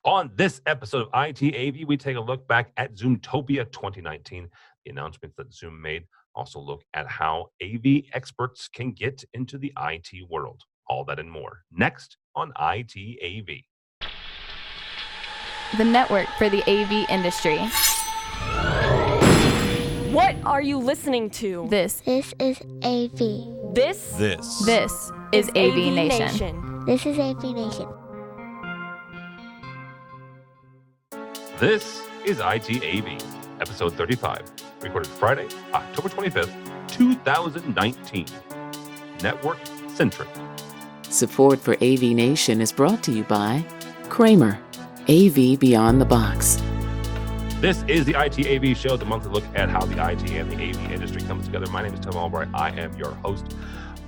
On this episode of ITAV, we take a look back at Zoomtopia 2019, the announcements that Zoom made. Also look at how AV experts can get into the IT world. All that and more next on ITAV. The network for the AV industry. What are you listening to? This is AV. This is AVNation. This is AVNation. This is ITAV, episode 35, recorded Friday, October 25th, 2019. Network-centric. Support for AVNation is brought to you by Kramer, AV Beyond the Box. This is the ITAV show, the monthly look at how the IT and the AV industry comes together. My name is Tim Albright. I am your host.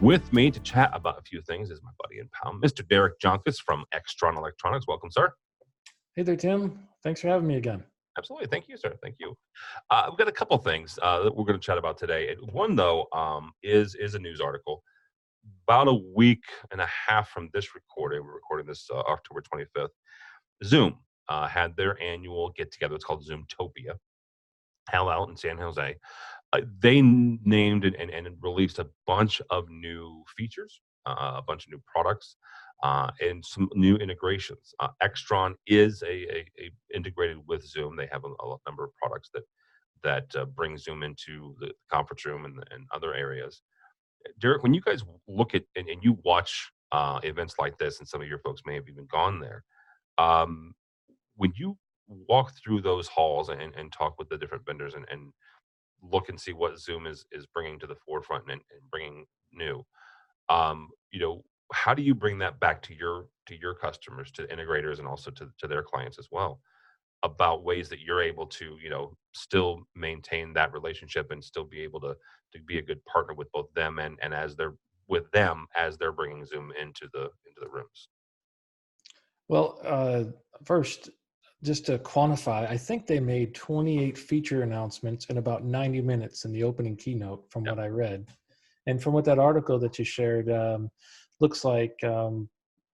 With me to chat about a few things is my buddy and pal, Mr. Derek Jonkus from Extron Electronics. Welcome, sir. Hey there, Tim. Thanks for having me again. Absolutely. Thank you, sir. Thank you. We've got a couple things that we're going to chat about today. One, though, is a news article. About a week and a half from this recording, we're recording this October 25th, Zoom had their annual get-together. It's called Zoomtopia, held out in San Jose. They named and released a bunch of new features, a bunch of new products, and some new integrations. Extron is a integrated with Zoom. They have a number of products that bring Zoom into the conference room and other areas. Derek, when you guys look at and you watch events like this, and some of your folks may have even gone there, when you walk through those halls and talk with the different vendors and look and see what Zoom is bringing to the forefront and bringing new, how do you bring that back to your customers, to integrators, and also to their clients as well, about ways that you're able to still maintain that relationship and still be able to be a good partner with both them and as they're with them as they're bringing Zoom into the rooms? Well, first, just to quantify, I think they made 28 feature announcements in about 90 minutes in the opening keynote from what I read. And from what that article that you shared, looks like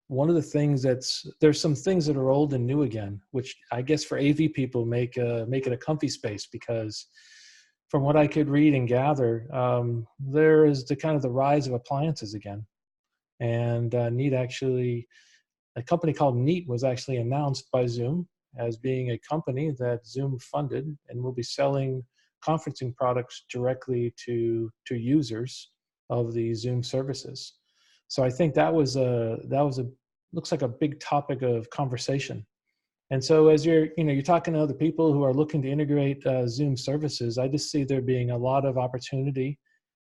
one of the things there's some things that are old and new again, which I guess for AV people make it a comfy space, because from what I could read and gather, there is the rise of appliances again. And a company called Neat was actually announced by Zoom as being a company that Zoom funded and will be selling conferencing products directly to users of the Zoom services. So I think that was looks like a big topic of conversation. And so as you're talking to other people who are looking to integrate Zoom services, I just see there being a lot of opportunity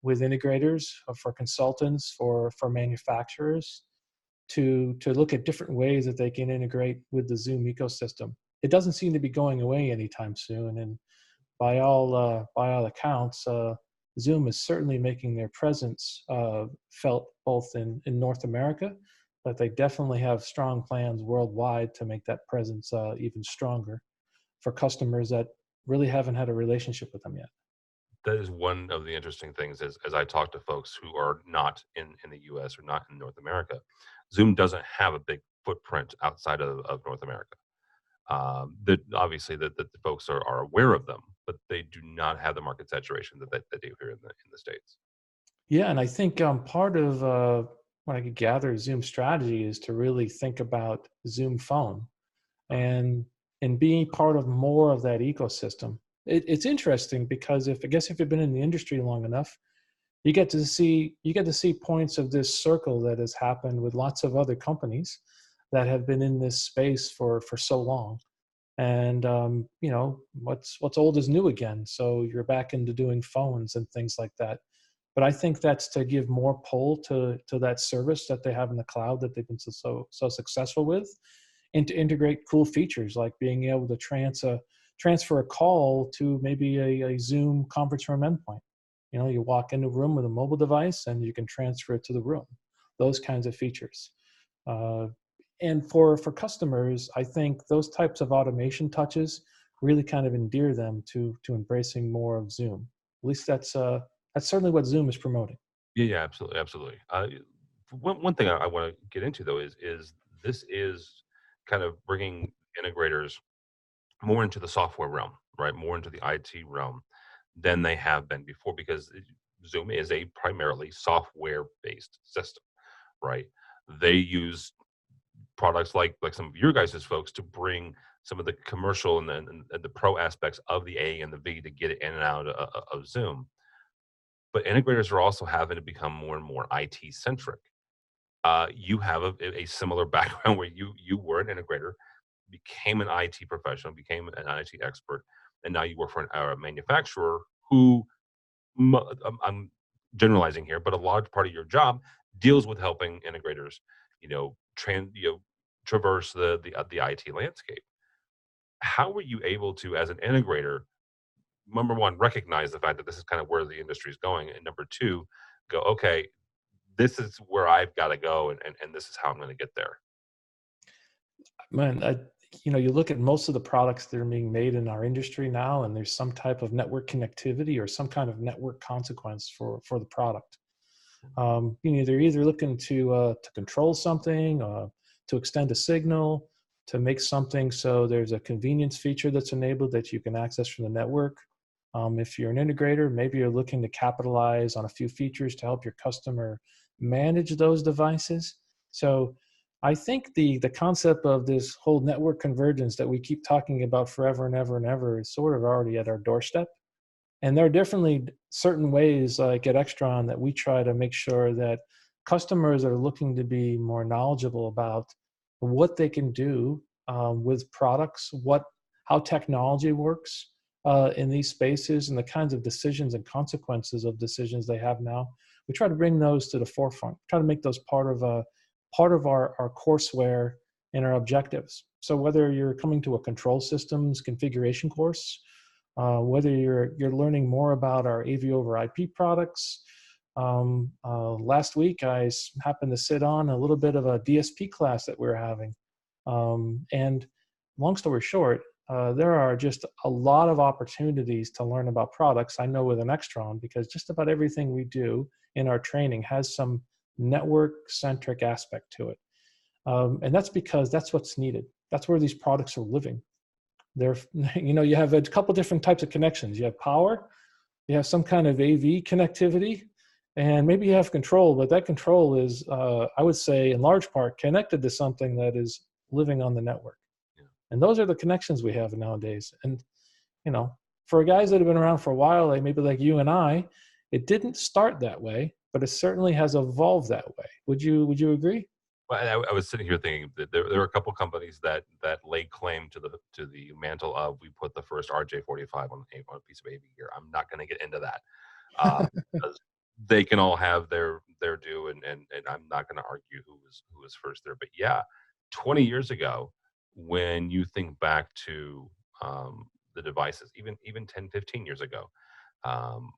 with integrators, for consultants, for manufacturers, to look at different ways that they can integrate with the Zoom ecosystem. It doesn't seem to be going away anytime soon, and by all accounts, Zoom is certainly making their presence felt both in North America, but they definitely have strong plans worldwide to make that presence even stronger for customers that really haven't had a relationship with them yet. That is one of the interesting things as I talk to folks who are not in the U.S. or not in North America. Zoom doesn't have a big footprint outside of North America. Obviously, the folks are aware of them, but they do not have the market saturation that they do here in the States. Yeah, and I think part of what I could gather Zoom's strategy is to really think about Zoom Phone and being part of more of that ecosystem. It's interesting because if you've been in the industry long enough, you get to see points of this circle that has happened with lots of other companies that have been in this space for so long. And what's old is new again. So you're back into doing phones and things like that. But I think that's to give more pull to that service that they have in the cloud that they've been so successful with, and to integrate cool features like being able to transfer a call to maybe a Zoom conference room endpoint. You walk into a room with a mobile device and you can transfer it to the room. Those kinds of features. And for customers, I think those types of automation touches really kind of endear them to embracing more of Zoom. At least that's certainly what Zoom is promoting. Yeah, absolutely. One thing I want to get into though is this is kind of bringing integrators more into the software realm, right? More into the IT realm than they have been before because Zoom is a primarily software-based system, right? They use products like some of your guys' folks to bring some of the commercial and the pro aspects of the A and the V to get it in and out of Zoom. But integrators are also having to become more and more IT centric. You have a similar background where you were an integrator, became an IT professional, became an IT expert, and now you work for a manufacturer who I'm generalizing here, but a large part of your job deals with helping integrators, traverse the IT landscape. How were you able to, as an integrator, number one, recognize the fact that this is kind of where the industry is going, and number two, go, okay, this is where I've got to go, and this is how I'm going to get there. Man, you look at most of the products that are being made in our industry now, and there's some type of network connectivity or some kind of network consequence for the product. They're either looking to control something, to extend a signal, to make something so there's a convenience feature that's enabled that you can access from the network. If you're an integrator, maybe you're looking to capitalize on a few features to help your customer manage those devices. So I think the concept of this whole network convergence that we keep talking about forever and ever and ever is sort of already at our doorstep. And there are definitely certain ways, like at Extron, that we try to make sure that customers are looking to be more knowledgeable about what they can do with products, how technology works in these spaces, and the kinds of decisions and consequences of decisions they have now. We try to bring those to the forefront. Try to make those part of our courseware and our objectives. So whether you're coming to a control systems configuration course, whether you're learning more about our AV over IP products. Last week, I happened to sit on a little bit of a DSP class that we're having. And long story short, there are just a lot of opportunities to learn about products. I know with an Extron, because just about everything we do in our training has some network-centric aspect to it. And that's because that's what's needed. That's where these products are living. You have a couple different types of connections. You have power, you have some kind of AV connectivity, and maybe you have control, but that control is, I would say, in large part connected to something that is living on the network. Yeah. And those are the connections we have nowadays. And, for guys that have been around for a while, maybe like you and I, it didn't start that way, but it certainly has evolved that way. Would you agree? Well, I was sitting here thinking that there are a couple companies that lay claim to the mantle of we put the first RJ45 on a piece of AV gear. I'm not going to get into that because they can all have their due, and I'm not going to argue who was first there. But yeah, 20 years ago, when you think back to the devices, even 10, 15 years ago,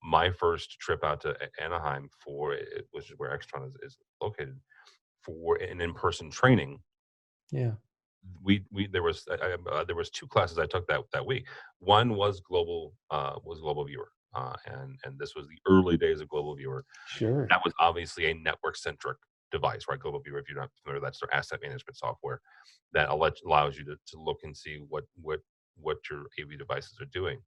my first trip out to Anaheim which is where Extron is located, for an in-person training. Yeah. There was two classes I took that week. One was global viewer. And this was the early days of global viewer. Sure. That was obviously a network-centric device, right? Global viewer, if you're not familiar, that's their asset management software that allows you to look and see what your AV devices are doing.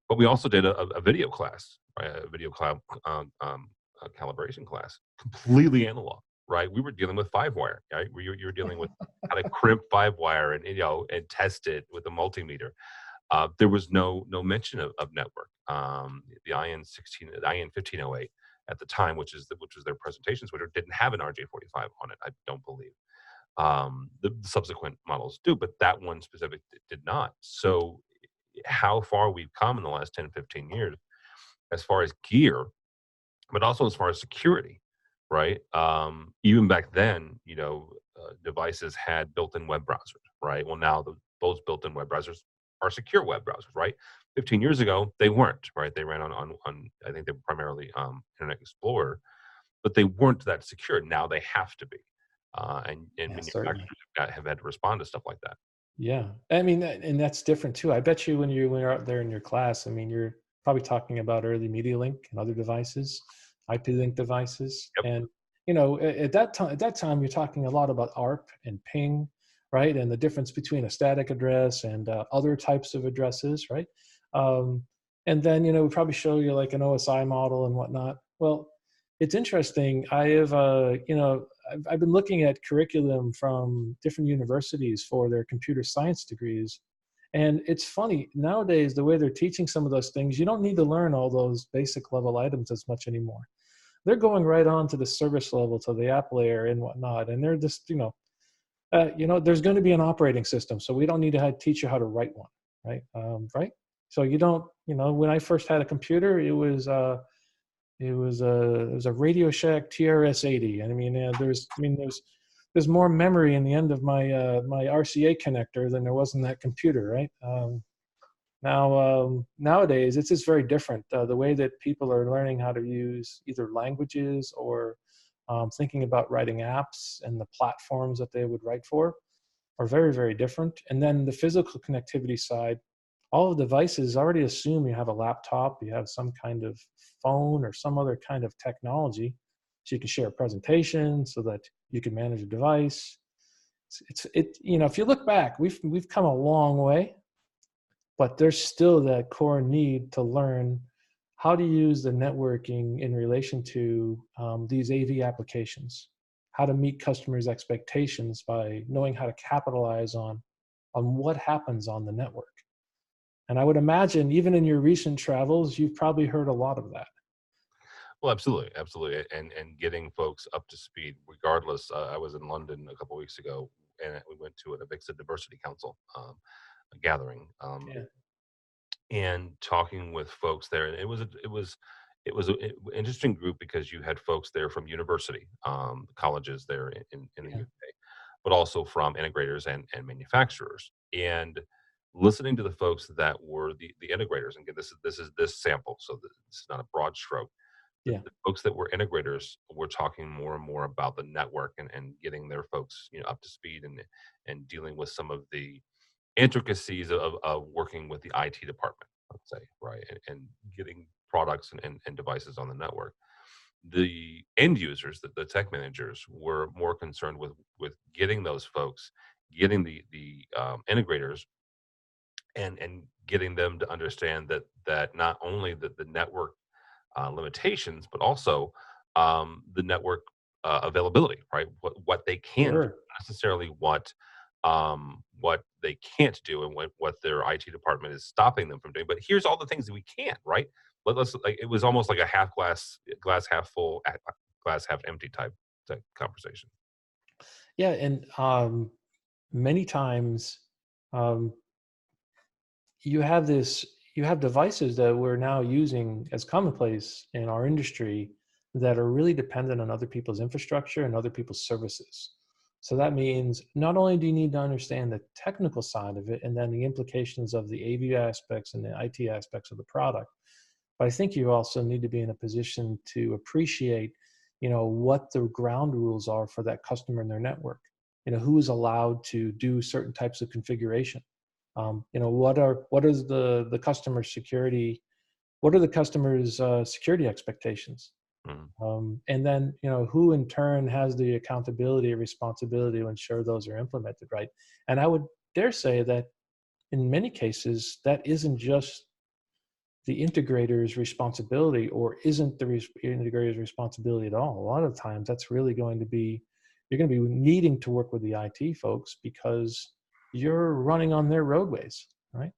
But we also did a video class, right? A video a calibration class, completely analog. Right, we were dealing with 5-wire. Right, you're dealing with how to crimp 5-wire and test it with a multimeter. There was no mention of network. The IN 1508 at the time, which was their presentation switcher, didn't have an RJ45 on it. I don't believe. The subsequent models do, but that one specific did not. So, how far we've come in the last 10, 15 years, as far as gear, but also as far as security. Right. Even back then, devices had built-in web browsers. Right. Well, now those built-in web browsers are secure web browsers. Right. 15 years ago, they weren't. Right. They ran on I think they were primarily Internet Explorer, but they weren't that secure. Now they have to be. And manufacturers have had to respond to stuff like that. Yeah. I mean, and that's different too. I bet you when you're out there in your class, I mean, you're probably talking about early Media Link and other devices. IP link devices. Yep. And at that time you're talking a lot about ARP and ping. right? And the difference between a static address and other types of addresses, right? Um, and then, we probably show you like an OSI model and whatnot. Well, it's interesting. I've been looking at curriculum from different universities for their computer science degrees. And it's funny, nowadays, the way they're teaching some of those things, you don't need to learn all those basic level items as much anymore. They're going right on to the service level, to the app layer and whatnot. And they're just, there's going to be an operating system. So we don't need to teach you how to write one, right? Right. So you don't, when I first had a computer, it was a Radio Shack TRS-80. And there's more memory in the end of my RCA connector than there was in that computer, right? Nowadays, it's just very different. The way that people are learning how to use either languages or thinking about writing apps and the platforms that they would write for are very, very different. And then the physical connectivity side, all the devices already assume you have a laptop, you have some kind of phone or some other kind of technology, so you can share a presentation, so that you can manage a device. If you look back, we've come a long way, but there's still that core need to learn how to use the networking in relation to these AV applications, how to meet customers' expectations by knowing how to capitalize on what happens on the network. And I would imagine even in your recent travels, you've probably heard a lot of that. Well, absolutely, absolutely, and getting folks up to speed, regardless. I was in London a couple weeks ago, and we went to an Avixa Diversity Council gathering, Yeah. and talking with folks there. And it was an interesting group because you had folks there from university, colleges there in the Yeah. UK, but also from integrators and manufacturers. And listening to the folks that were the integrators, and again, this is this sample, so this is not a broad stroke. The, Yeah. the folks that were integrators were talking more and more about the network, and getting their folks up to speed, and dealing with some of the intricacies of working with the IT department, let's say, right, and getting products and devices on the network. The end users, the tech managers, were more concerned with getting those folks, getting the integrators, and getting them to understand that not only the network limitations, but also the network availability, right? What they can do, Sure. not necessarily what they can't do, and what their IT department is stopping them from doing. But here's all the things that we can, right? Let's like it was almost like a glass half full, glass half empty type conversation. Yeah. And many times, um, you have devices that we're now using as commonplace in our industry that are really dependent on other people's infrastructure and other people's services. So that means not only do you need to understand the technical side of it and then the implications of the AV aspects and the IT aspects of the product, but I think you also need to be in a position to appreciate, what the ground rules are for that customer and their network. Who is allowed to do certain types of configuration. What is the customer security? What are the customer's security expectations? Mhm. And then, who in turn has the accountability or responsibility to ensure those are implemented right? And I would dare say that in many cases, that isn't just the integrator's responsibility, or isn't the integrator's responsibility at all. A lot of times that's really going to be, you're going to be needing to work with the IT folks because you're running on their roadways, right?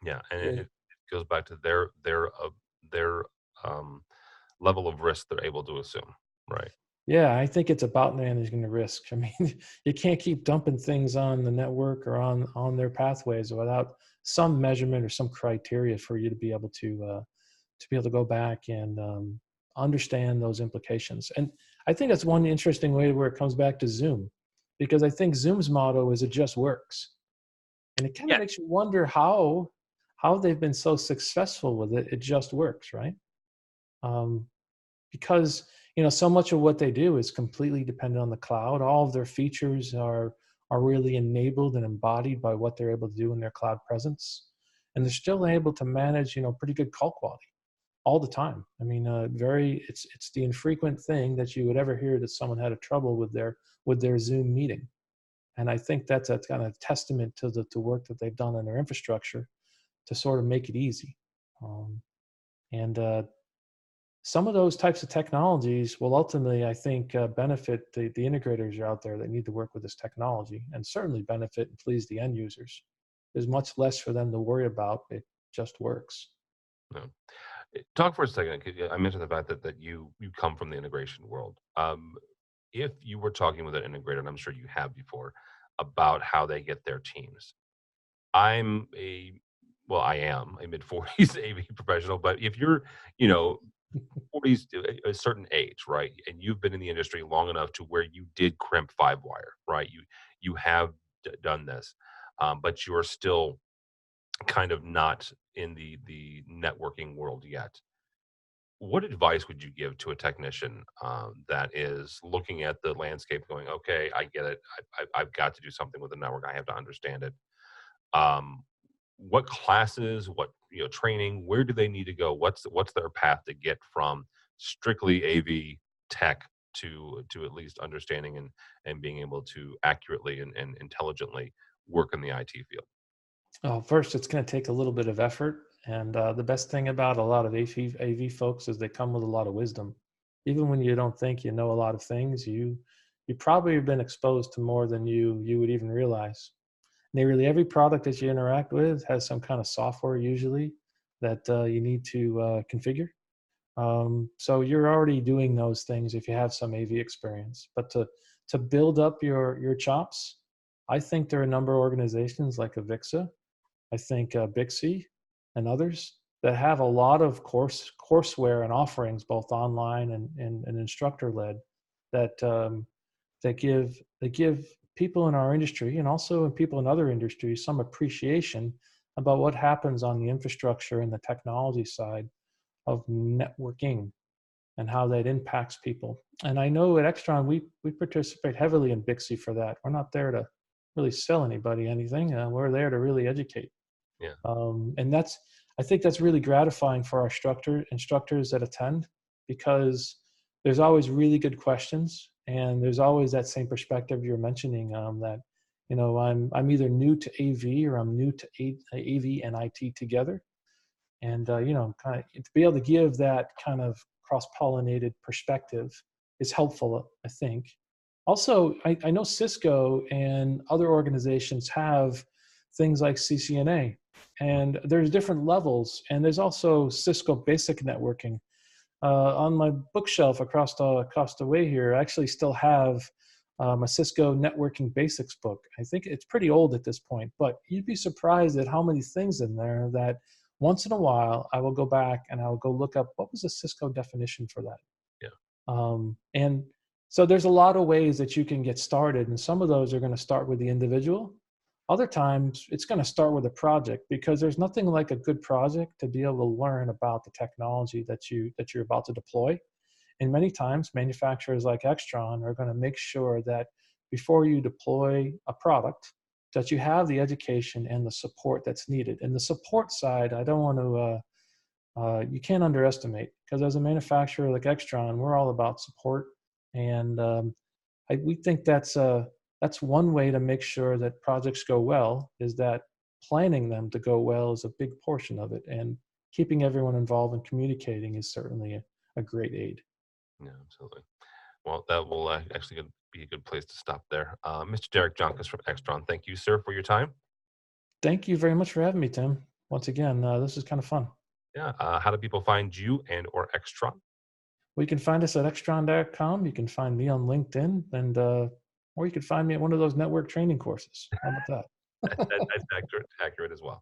Yeah, and Yeah. it goes back to their um, level of risk they're able to assume, right? Yeah, I think it's about managing the risk. I mean, you can't keep dumping things on the network or on their pathways without some measurement or some criteria for you to be able to go back and understand those implications. And I think that's one interesting way where it comes back to Zoom, because I think Zoom's motto is "it just works," and it kind of Yeah, makes you wonder how they've been so successful with it. It just works, right? Um, because so much of what they do is completely dependent on the cloud. All of their features are really enabled and embodied by what they're able to do in their cloud presence, and they're still able to manage pretty good call quality all the time. I mean, it's the infrequent thing that you would ever hear that someone had a trouble with their Zoom meeting. And I think that's a kind of testament to the work that they've done in their infrastructure to sort of make it easy. Um, and some of those types of technologies will ultimately, I think, benefit the integrators out there that need to work with this technology, and certainly benefit and please the end users. There's much less for them to worry about. It just works. No. Talk for a second. 'Cause, I mentioned the fact that you come from the integration world. If you were talking with an integrator, and I'm sure you have before, about how they get their teams, I'm a well, I am a mid-40s AV professional, but if you're, you know, 40s to a certain age, right, and you've been in the industry long enough to where you did crimp 5 wire, right? You have done this, but you're still kind of not in the networking world yet. What advice would you give to a technician that is looking at the landscape, going, "Okay, I get it. I've got to do something with the network. I have to understand it." Um, what classes, what training, where do they need to go? What's their path to get from strictly AV tech to at least understanding and being able to accurately and intelligently work in the IT field? Oh, first, it's going to take a little bit of effort. And the best thing about a lot of AV folks is they come with a lot of wisdom. Even when you don't think you know a lot of things, you probably have been exposed to more than you would even realize. Nearly every product that you interact with has some kind of software usually that you need to configure. So you're already doing those things if you have some AV experience. But to build up your chops, I think there are a number of organizations like Avixa, I think Bixby, and others that have a lot of courseware and offerings, both online and instructor led, that that give people in our industry and also in people in other industries some appreciation about what happens on the infrastructure and the technology side of networking and how that impacts people. And I know at Extron we participate heavily in Bixby for that. We're not there to really sell anybody anything. We're there to really educate. Yeah. And I think that's really gratifying for our instructors that attend, because there's always really good questions, and there's always that same perspective you're mentioning, that I'm either new to AV or I'm new to AV and IT together, and kind of to be able to give that kind of cross-pollinated perspective is helpful, I think. Also, I know Cisco and other organizations have things like CCNA, and there's different levels, and there's also Cisco basic networking. On my bookshelf across the way here, I actually still have a Cisco networking basics book. I think it's pretty old at this point, but you'd be surprised at how many things in there that once in a while I will go back and I will go look up what was the Cisco definition for that. Yeah. And so there's a lot of ways that you can get started, and some of those are going to start with the individual. Other times it's going to start with a project, because there's nothing like a good project to be able to learn about the technology that you're about to deploy. And many times manufacturers like Extron are going to make sure that before you deploy a product, that you have the education and the support that's needed. And the support side, I don't want to you can't underestimate, because as a manufacturer like Extron, we're all about support. And we think that's one way to make sure that projects go well, is that planning them to go well is a big portion of it. And keeping everyone involved and communicating is certainly a great aid. Yeah, absolutely. Well, that will actually be a good place to stop there. Mr. Derek Jonkus from Extron, thank you, sir, for your time. Thank you very much for having me, Tim. Once again, this is kind of fun. Yeah. How do people find you and or Extron? Well, you can find us at extron.com. You can find me on LinkedIn, and or you can find me at one of those network training courses. How about that? That's accurate as well.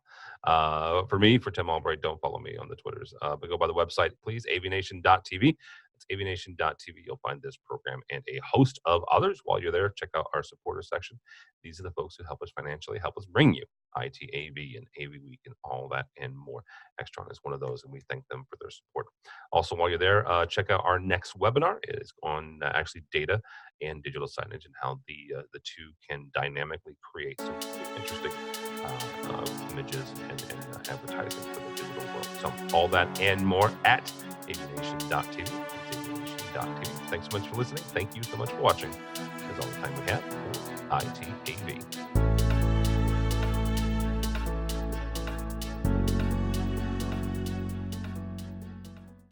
For me, for Tim Albright, don't follow me on the Twitters, but go by the website, please, avnation.tv. It's avnation.tv. You'll find this program and a host of others. While you're there, check out our supporter section. These are the folks who help us financially, help us bring you ITAV and AV Week and all that and more. Extron is one of those, and we thank them for their support. Also, while you're there, check out our next webinar. It is on actually data and digital signage, and how the two can dynamically create some interesting images and advertising for the digital world. So all that and more at avnation.tv. It's AV.TV. Thanks so much for listening. Thank you so much for watching. That's all the time we have for ITAV.